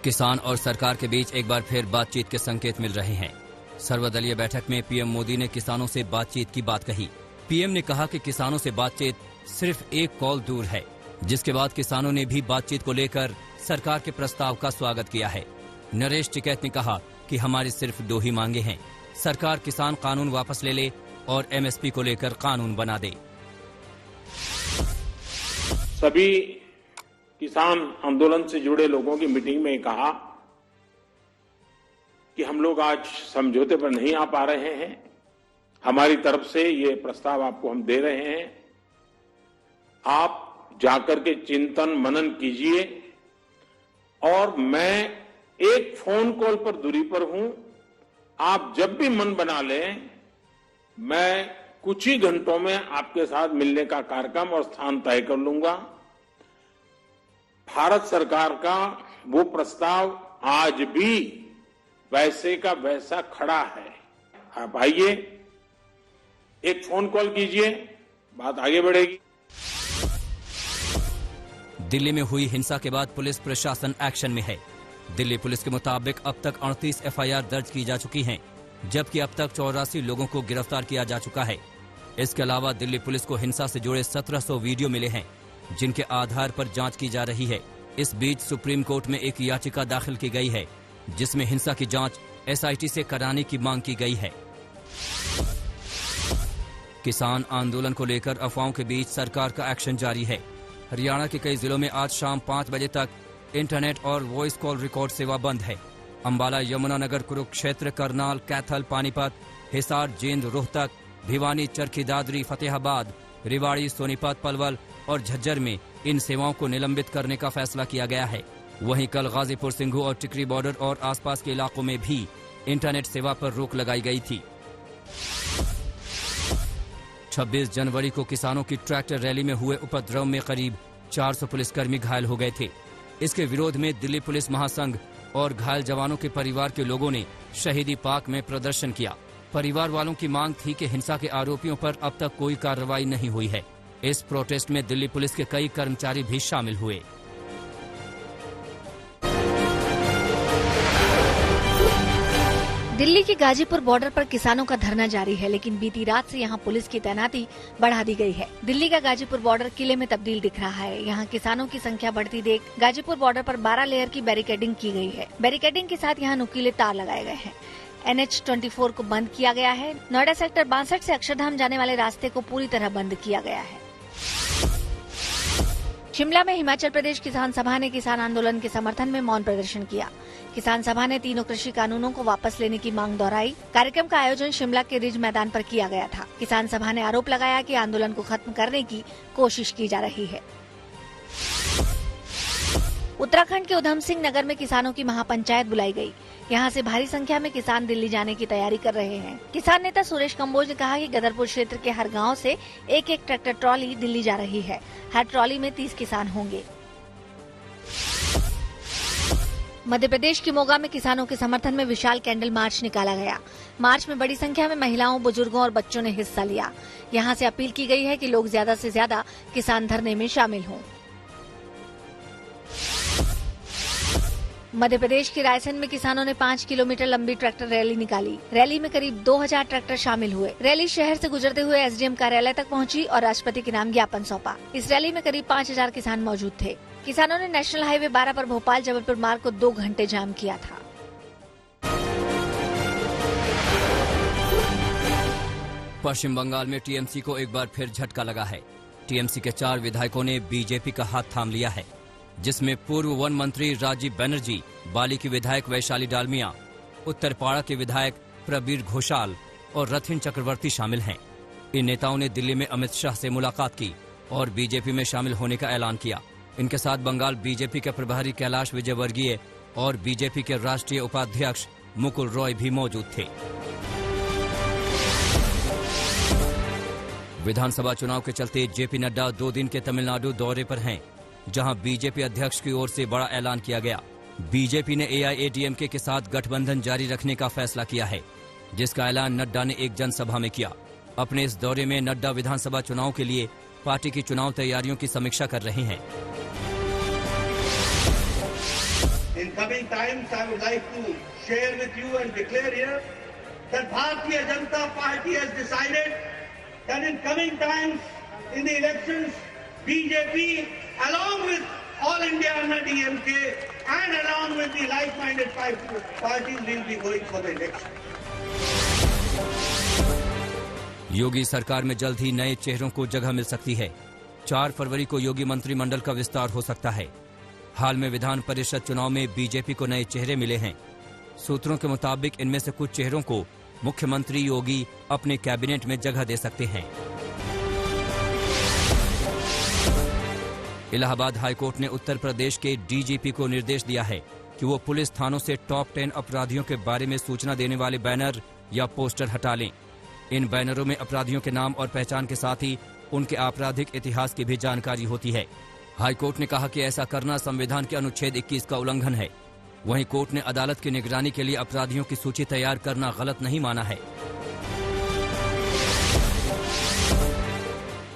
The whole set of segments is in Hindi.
किसान और सरकार के बीच एक बार फिर बातचीत के संकेत मिल रहे हैं। सर्वदलीय बैठक में पीएम मोदी ने किसानों से बातचीत की बात कही। पीएम ने कहा कि किसानों से बातचीत सिर्फ एक कॉल दूर है, जिसके बाद किसानों ने भी बातचीत को लेकर सरकार के प्रस्ताव का स्वागत किया है। नरेश टिकैत ने कहा कि हमारी सिर्फ 2 ही मांगे हैं, सरकार किसान कानून वापस ले ले और एमएसपी को लेकर कानून बना दे। सभी किसान आंदोलन से जुड़े लोगों की मीटिंग में कहा कि हम लोग आज समझौते पर नहीं आ पा रहे हैं। हमारी तरफ से ये प्रस्ताव आपको हम दे रहे हैं, आप जाकर के चिंतन मनन कीजिए और मैं एक फोन कॉल पर दूरी पर हूं। आप जब भी मन बना लें, मैं कुछ ही घंटों में आपके साथ मिलने का कार्यक्रम और स्थान तय कर लूंगा। भारत सरकार का वो प्रस्ताव आज भी वैसे का वैसा खड़ा है। आप आइए, एक फोन कॉल कीजिए, बात आगे बढ़ेगी। दिल्ली में हुई हिंसा के बाद पुलिस प्रशासन एक्शन में है। दिल्ली पुलिस के मुताबिक अब तक 38 एफआईआर दर्ज की जा चुकी हैं, जबकि अब तक 84 लोगों को गिरफ्तार किया जा चुका है। इसके अलावा दिल्ली पुलिस को हिंसा से जुड़े 1700 वीडियो मिले हैं, जिनके आधार पर जांच की जा रही है। इस बीच सुप्रीम कोर्ट में एक याचिका दाखिल की गई है, जिसमें हिंसा की जांच एसआईटी से कराने की मांग की गई है। किसान आंदोलन को लेकर अफवाहों के बीच सरकार का एक्शन जारी है। हरियाणा के कई जिलों में आज शाम 5 बजे तक इंटरनेट और वॉइस कॉल रिकॉर्ड सेवा बंद है। अंबाला, यमुनानगर, कुरुक्षेत्र, करनाल, कैथल, पानीपत, हिसार, जींद, रोहतक, भिवानी, चरखी दादरी, फतेहाबाद, रेवाड़ी, सोनीपत, पलवल और झज्जर में इन सेवाओं को निलंबित करने का फैसला किया गया है। वहीं कल गाजीपुर, सिंघू और टिकरी बॉर्डर और आसपास के इलाकों में भी इंटरनेट सेवा पर रोक लगाई गई थी। 26 जनवरी को किसानों की ट्रैक्टर रैली में हुए उपद्रव में करीब 400 पुलिसकर्मी घायल हो गए थे। इसके विरोध में दिल्ली पुलिस महासंघ और घायल जवानों के परिवार के लोगों ने शहीदी पार्क में प्रदर्शन किया। परिवार वालों की मांग थी कि हिंसा के आरोपियों पर अब तक कोई कार्रवाई नहीं हुई है। इस प्रोटेस्ट में दिल्ली पुलिस के कई कर्मचारी भी शामिल हुए। दिल्ली के गाजीपुर बॉर्डर पर किसानों का धरना जारी है, लेकिन बीती रात से यहां पुलिस की तैनाती बढ़ा दी गई है। दिल्ली का गाजीपुर बॉर्डर किले में तब्दील दिख रहा है। यहां किसानों की संख्या बढ़ती देख गाजीपुर बॉर्डर पर 12 लेयर की बैरिकेडिंग की गई है। बैरिकेडिंग के साथ यहां नुकीले तार लगाए गए हैं। NH-24 को बंद किया गया है। नोएडा सेक्टर 62 से अक्षरधाम जाने वाले रास्ते को पूरी तरह बंद किया गया है। शिमला में हिमाचल प्रदेश किसान सभा ने किसान आंदोलन के समर्थन में मौन प्रदर्शन किया। किसान सभा ने तीनों कृषि कानूनों को वापस लेने की मांग दोहराई। कार्यक्रम का आयोजन शिमला के रिज मैदान पर किया गया था। किसान सभा ने आरोप लगाया कि आंदोलन को खत्म करने की कोशिश की जा रही है। उत्तराखंड के उधम सिंह नगर में किसानों की महापंचायत बुलाई गई। यहां से भारी संख्या में किसान दिल्ली जाने की तैयारी कर रहे हैं। किसान नेता सुरेश कंबोज ने कहा कि गदरपुर क्षेत्र के हर गांव से एक एक ट्रैक्टर ट्रॉली दिल्ली जा रही है। हर ट्रॉली में 30 किसान होंगे। मध्य प्रदेश के मोगा में किसानों के समर्थन में विशाल कैंडल मार्च निकाला गया। मार्च में बड़ी संख्या में महिलाओं, बुजुर्गों और बच्चों ने हिस्सा लिया। यहां से अपील की गई है कि लोग ज्यादा से ज्यादा किसान धरने में शामिल हों। मध्य प्रदेश के रायसेन में किसानों ने 5 किलोमीटर लंबी ट्रैक्टर रैली निकाली। रैली में करीब 2000 ट्रैक्टर शामिल हुए। रैली शहर से गुजरते हुए एसडीएम कार्यालय तक पहुंची और राष्ट्रपति के नाम ज्ञापन सौंपा। इस रैली में करीब 5000 किसान मौजूद थे। किसानों ने नेशनल हाईवे 12 पर भोपाल जबलपुर मार्ग को 2 घंटे जाम किया था। पश्चिम बंगाल में टीएमसी को एक बार फिर झटका लगा है। टीएमसी के 4 विधायकों ने बीजेपी का हाथ थाम लिया है, जिसमें पूर्व वन मंत्री राजीव बनर्जी, बाली की विधायक वैशाली डालमिया, उत्तरपाड़ा के विधायक प्रबीर घोषाल और रथिन चक्रवर्ती शामिल हैं। इन नेताओं ने दिल्ली में अमित शाह से मुलाकात की और बीजेपी में शामिल होने का ऐलान किया। इनके साथ बंगाल बीजेपी के प्रभारी कैलाश विजयवर्गीय और बीजेपी के राष्ट्रीय उपाध्यक्ष मुकुल रॉय भी मौजूद थे। विधानसभा चुनाव के चलते जेपी नड्डा 2 दिन के तमिलनाडु दौरे पर हैं, जहां बीजेपी अध्यक्ष की ओर से बड़ा ऐलान किया गया। बीजेपी ने एआईएडीएमके के साथ गठबंधन जारी रखने का फैसला किया है, जिसका ऐलान नड्डा ने एक जनसभा में किया। अपने इस दौरे में नड्डा विधानसभा चुनाव के लिए पार्टी की चुनाव तैयारियों की समीक्षा कर रहे हैं। In coming times, I would like to share with you and declare here that Bharatiya Janata Party has decided that in coming times, in the elections, BJP, along with All India Anna DMK, and along with the like-minded parties, will be going for the election. योगी सरकार में जल्द ही नए चेहरों को जगह मिल सकती है। 4 फरवरी को योगी मंत्रिमंडल का विस्तार हो सकता है। हाल में विधान परिषद चुनाव में बीजेपी को नए चेहरे मिले हैं। सूत्रों के मुताबिक इनमें से कुछ चेहरों को मुख्यमंत्री योगी अपने कैबिनेट में जगह दे सकते हैं। इलाहाबाद हाईकोर्ट ने उत्तर प्रदेश के डीजीपी को निर्देश दिया है कि वो पुलिस थानों से टॉप 10 अपराधियों के बारे में सूचना देने वाले बैनर या पोस्टर हटा लें। इन बैनरों में अपराधियों के नाम और पहचान के साथ ही उनके आपराधिक इतिहास की भी जानकारी होती है। हाईकोर्ट ने कहा कि ऐसा करना संविधान के अनुच्छेद 21 का उल्लंघन है। वहीं कोर्ट ने अदालत की निगरानी के लिए अपराधियों की सूची तैयार करना गलत नहीं माना है।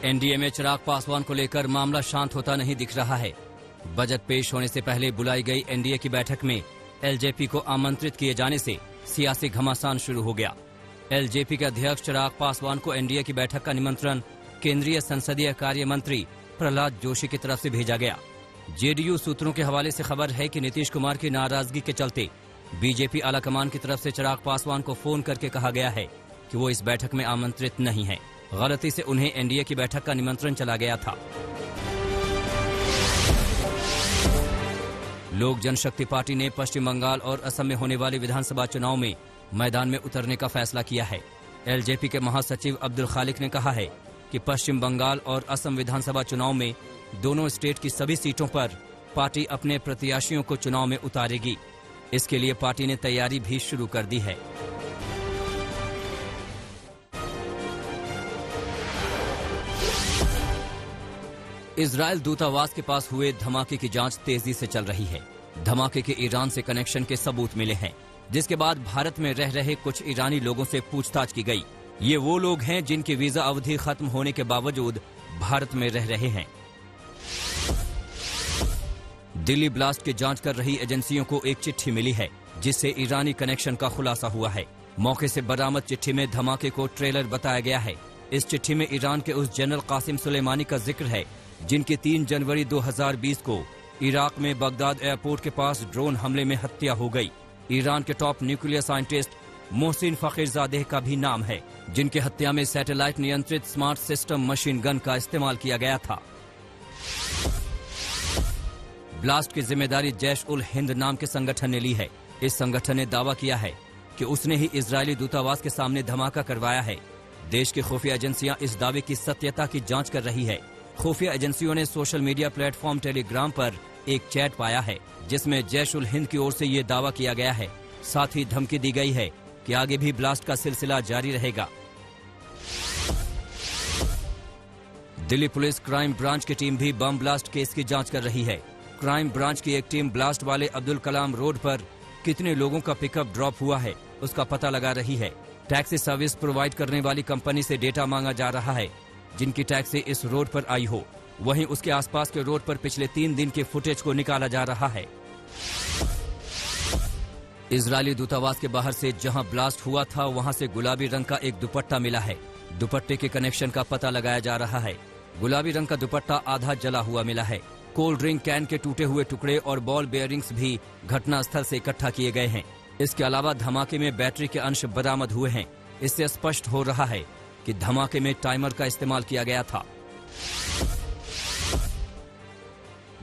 एनडीए में चिराग पासवान को लेकर मामला शांत होता नहीं दिख रहा है। बजट पेश होने से पहले बुलाई गई एनडीए की बैठक में एलजेपी को आमंत्रित किए जाने से सियासी घमासान शुरू हो गया। एलजेपी के अध्यक्ष चिराग पासवान को एनडीए की बैठक का निमंत्रण केंद्रीय संसदीय कार्य मंत्री प्रहलाद जोशी की तरफ से भेजा गया। जेडीयू सूत्रों के हवाले से खबर है कि नीतीश कुमार की नाराजगी के चलते बीजेपी आलाकमान की तरफ से चिराग पासवान को फोन करके कहा गया है कि वो इस बैठक में आमंत्रित नहीं है। गलती से उन्हें एनडीए की बैठक का निमंत्रण चला गया था। लोक जनशक्ति पार्टी ने पश्चिम बंगाल और असम में होने वाले विधानसभा चुनाव में मैदान में उतरने का फैसला किया है। एलजेपी के महासचिव अब्दुल खालिक ने कहा है कि पश्चिम बंगाल और असम विधानसभा चुनाव में दोनों स्टेट की सभी सीटों पर पार्टी अपने प्रत्याशियों को चुनाव में उतारेगी। इसके लिए पार्टी ने तैयारी भी शुरू कर दी है। इजरायल दूतावास के पास हुए धमाके की जांच तेजी से चल रही है। धमाके के ईरान से कनेक्शन के सबूत मिले हैं, जिसके बाद भारत में रह रहे कुछ ईरानी लोगों से पूछताछ की गई। ये वो लोग हैं जिनकी वीजा अवधि खत्म होने के बावजूद भारत में रह रहे हैं। दिल्ली ब्लास्ट की जांच कर रही एजेंसियों को एक चिट्ठी मिली है, जिससे ईरानी कनेक्शन का खुलासा हुआ है। मौके से बरामद चिट्ठी में धमाके को ट्रेलर बताया गया है। इस चिट्ठी में ईरान के उस जनरल कासिम सुलेमानी का जिक्र है जिनकी 3 जनवरी 2020 को इराक में बगदाद एयरपोर्ट के पास ड्रोन हमले में हत्या हो गई। ईरान के टॉप न्यूक्लियर साइंटिस्ट मोहसिन फकीरजादेह का भी नाम है, जिनकी हत्या में सैटेलाइट नियंत्रित स्मार्ट सिस्टम मशीन गन का इस्तेमाल किया गया था। ब्लास्ट की जिम्मेदारी जैश उल हिंद नाम के संगठन ने ली है। इस संगठन ने दावा किया है कि उसने ही इजरायली दूतावास के सामने धमाका करवाया है। देश की खुफिया एजेंसियां इस दावे की सत्यता की जांच कर रही है। खुफिया एजेंसियों ने सोशल मीडिया प्लेटफॉर्म टेलीग्राम पर एक चैट पाया है, जिसमें जैश उल हिंद की ओर से ये दावा किया गया है। साथ ही धमकी दी गई है कि आगे भी ब्लास्ट का सिलसिला जारी रहेगा। दिल्ली पुलिस क्राइम ब्रांच की टीम भी बम ब्लास्ट केस की जांच कर रही है। क्राइम ब्रांच की एक टीम ब्लास्ट वाले अब्दुल कलाम रोड पर कितने लोगों का पिकअप ड्रॉप हुआ है, उसका पता लगा रही है। टैक्सी सर्विस प्रोवाइड करने वाली कंपनी से डेटा मांगा जा रहा है जिनकी टैक्सी इस रोड पर आई हो। वहीं उसके आसपास के रोड पर पिछले 3 दिन के फुटेज को निकाला जा रहा है। इजरायली दूतावास के बाहर से जहां ब्लास्ट हुआ था, वहां से गुलाबी रंग का एक दुपट्टा मिला है। दुपट्टे के कनेक्शन का पता लगाया जा रहा है। गुलाबी रंग का दुपट्टा आधा जला हुआ मिला है। कोल्ड ड्रिंक कैन के टूटे हुए टुकड़े और बॉल बेयरिंग्स भी घटनास्थल से इकट्ठा किए गए हैं। इसके अलावा धमाके में बैटरी के अंश बरामद हुए हैं। इससे स्पष्ट हो रहा है कि धमाके में टाइमर का इस्तेमाल किया गया था।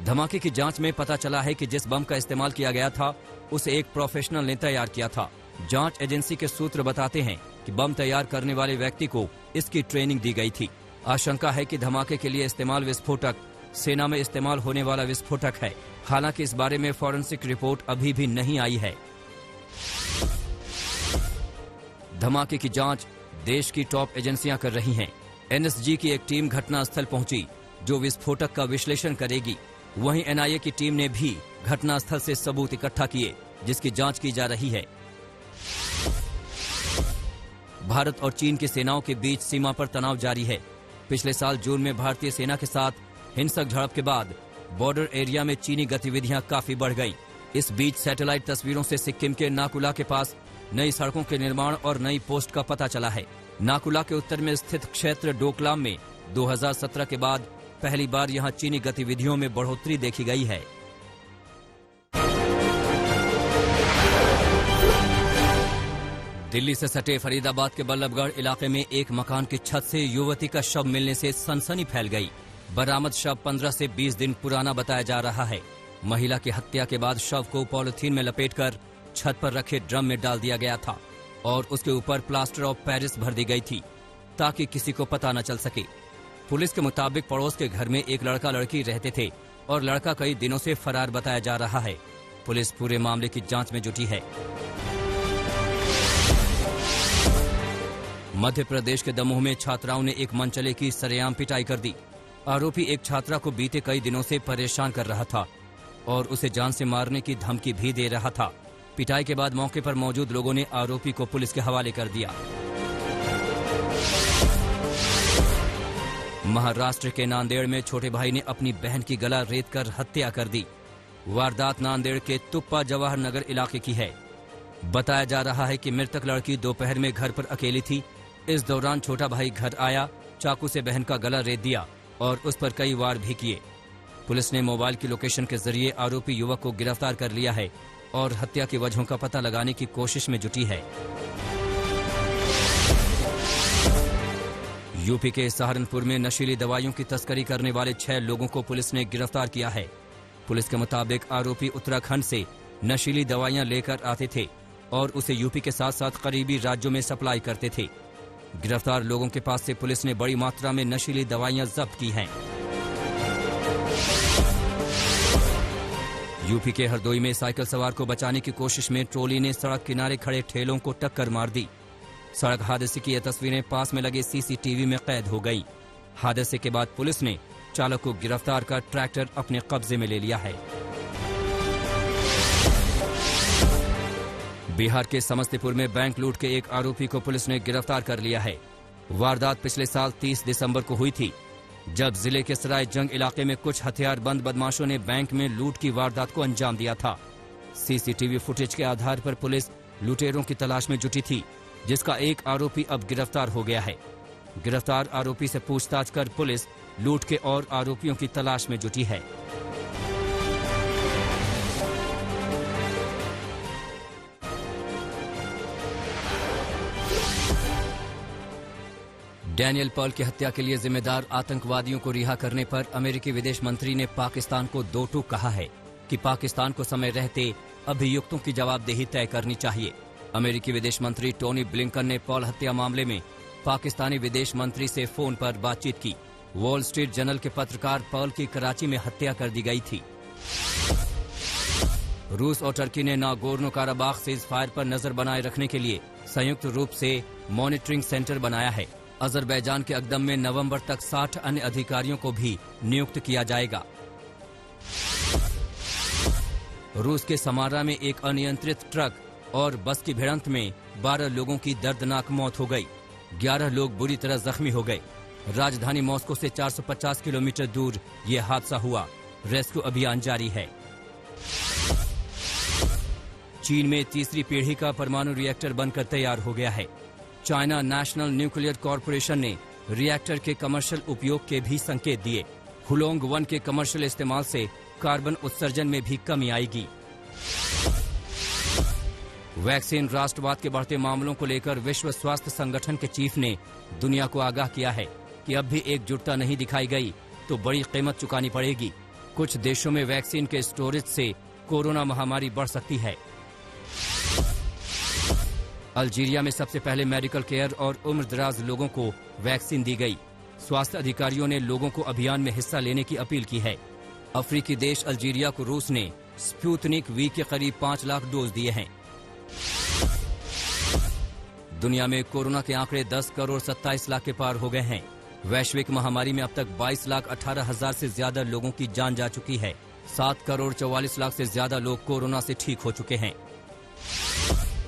धमाके की जांच में पता चला है कि जिस बम का इस्तेमाल किया गया था उसे एक प्रोफेशनल ने तैयार किया था। जांच एजेंसी के सूत्र बताते हैं कि बम तैयार करने वाले व्यक्ति को इसकी ट्रेनिंग दी गई थी। आशंका है कि धमाके के लिए इस्तेमाल विस्फोटक सेना में इस्तेमाल होने वाला विस्फोटक है। हालांकि इस बारे में फॉरेंसिक रिपोर्ट अभी भी नहीं आई है। धमाके की जांच देश की टॉप एजेंसियां कर रही हैं। एनएसजी की एक टीम घटनास्थल पहुंची जो विस्फोटक का विश्लेषण करेगी। वहीं एनआईए की टीम ने भी घटनास्थल से सबूत इकट्ठा किए, जिसकी जांच की जा रही है। भारत और चीन की सेनाओं के बीच सीमा पर तनाव जारी है। पिछले साल जून में भारतीय सेना के साथ हिंसक झड़प के बाद बॉर्डर एरिया में चीनी गतिविधियां काफी बढ़ गई। इस बीच सैटेलाइट तस्वीरों से सिक्किम के नाकुला के पास नई सड़कों के निर्माण और नई पोस्ट का पता चला है। नाकुला के उत्तर में स्थित क्षेत्र डोकलाम में 2017 के बाद पहली बार यहां चीनी गतिविधियों में बढ़ोतरी देखी गई है। दिल्ली से सटे फरीदाबाद के बल्लभगढ़ इलाके में एक मकान की छत से युवती का शव मिलने से सनसनी फैल गई। बरामद शव 15 से 20 दिन पुराना बताया जा रहा है। महिला की हत्या के बाद शव को पॉलिथीन में लपेटकर छत पर रखे ड्रम में डाल दिया गया था और उसके ऊपर प्लास्टर ऑफ पेरिस भर दी गई थी ताकि किसी को पता न चल सके। पुलिस के मुताबिक पड़ोस के घर में एक लड़का लड़की रहते थे और लड़का कई दिनों से फरार बताया जा रहा है। पुलिस पूरे मामले की जांच में जुटी है। मध्य प्रदेश के दमोह में छात्राओं ने एक मनचले की सरेआम पिटाई कर दी। आरोपी एक छात्रा को बीते कई दिनों से परेशान कर रहा था और उसे जान से मारने की धमकी भी दे रहा था। पिटाई के बाद मौके पर मौजूद लोगों ने आरोपी को पुलिस के हवाले कर दिया। महाराष्ट्र के नांदेड़ में छोटे भाई ने अपनी बहन की गला रेत कर हत्या कर दी। वारदात नांदेड़ के तुप्पा जवाहर नगर इलाके की है। बताया जा रहा है कि मृतक लड़की दोपहर में घर पर अकेली थी। इस दौरान छोटा भाई घर आया, चाकू से बहन का गला रेत दिया और उस पर कई वार भी किए। पुलिस ने मोबाइल की लोकेशन के जरिए आरोपी युवक को गिरफ्तार कर लिया है और हत्या की वजहों का पता लगाने की कोशिश में जुटी है। यूपी के सहारनपुर में नशीली दवाइयों की तस्करी करने वाले 6 लोगों को पुलिस ने गिरफ्तार किया है। पुलिस के मुताबिक आरोपी उत्तराखंड से नशीली दवाइयां लेकर आते थे और उसे यूपी के साथ साथ करीबी राज्यों में सप्लाई करते थे। गिरफ्तार लोगों के पास से पुलिस ने बड़ी मात्रा में नशीली दवाइयां जब्त की हैं। यूपी के हरदोई में साइकिल सवार को बचाने की कोशिश में ट्रोली ने सड़क किनारे खड़े ठेलों को टक्कर मार दी। सड़क हादसे की ये तस्वीरें पास में लगे सीसीटीवी में कैद हो गई। हादसे के बाद पुलिस ने चालक को गिरफ्तार कर ट्रैक्टर अपने कब्जे में ले लिया है। बिहार के समस्तीपुर में बैंक लूट के एक आरोपी को पुलिस ने गिरफ्तार कर लिया है। वारदात पिछले साल 30 दिसंबर को हुई थी, जब जिले के सराय जंग इलाके में कुछ हथियारबंद बदमाशों ने बैंक में लूट की वारदात को अंजाम दिया था। सीसीटीवी फुटेज के आधार पर पुलिस लुटेरों की तलाश में जुटी थी, जिसका एक आरोपी अब गिरफ्तार हो गया है। गिरफ्तार आरोपी से पूछताछ कर पुलिस लूट के और आरोपियों की तलाश में जुटी है। डैनियल पर्ल की हत्या के लिए जिम्मेदार आतंकवादियों को रिहा करने पर अमेरिकी विदेश मंत्री ने पाकिस्तान को दो टूक कहा है कि पाकिस्तान को समय रहते अभियुक्तों की जवाबदेही तय करनी चाहिए। अमेरिकी विदेश मंत्री टोनी ब्लिंकन ने पर्ल हत्या मामले में पाकिस्तानी विदेश मंत्री से फोन पर बातचीत की। वॉल स्ट्रीट जर्नल के पत्रकार पर्ल की कराची में हत्या कर दी गई थी। रूस और टर्की ने नागोर्नो काराबाख सीज फायर पर नजर बनाए रखने के लिए संयुक्त रूप से मॉनिटरिंग सेंटर बनाया है। अजरबैजान के अकदम में नवंबर तक 60 अन्य अधिकारियों को भी नियुक्त किया जाएगा। रूस के समारा में एक अनियंत्रित ट्रक और बस की भिड़ंत में 12 लोगों की दर्दनाक मौत हो गई। 11 लोग बुरी तरह जख्मी हो गए। राजधानी मॉस्को से 450 किलोमीटर दूर ये हादसा हुआ। रेस्क्यू अभियान जारी है। चीन में तीसरी पीढ़ी का परमाणु रिएक्टर बनकर तैयार हो गया है। चाइना नेशनल न्यूक्लियर कॉरपोरेशन ने रिएक्टर के कमर्शियल उपयोग के भी संकेत दिए। हुलोंग 1 के कमर्शियल इस्तेमाल से कार्बन उत्सर्जन में भी कमी आएगी। वैक्सीन राष्ट्रवाद के बढ़ते मामलों को लेकर विश्व स्वास्थ्य संगठन के चीफ ने दुनिया को आगाह किया है कि अब भी एकजुटता नहीं दिखाई गई तो बड़ी कीमत चुकानी पड़ेगी। कुछ देशों में वैक्सीन के स्टोरेज से कोरोना महामारी बढ़ सकती है। अल्जीरिया में सबसे पहले मेडिकल केयर और उम्रदराज लोगों को वैक्सीन दी गई। स्वास्थ्य अधिकारियों ने लोगों को अभियान में हिस्सा लेने की अपील की है। अफ्रीकी देश अल्जीरिया को रूस ने स्पुतनिक वी के करीब 5 लाख डोज दिए हैं। दुनिया में कोरोना के आंकड़े 10 करोड़ 27 लाख के पार हो गए हैं। वैश्विक महामारी में अब तक 22 लाख 18 हजार से ज्यादा लोगों की जान जा चुकी है। 7 करोड़ 44 लाख से ज्यादा लोग कोरोना से ठीक हो चुके हैं।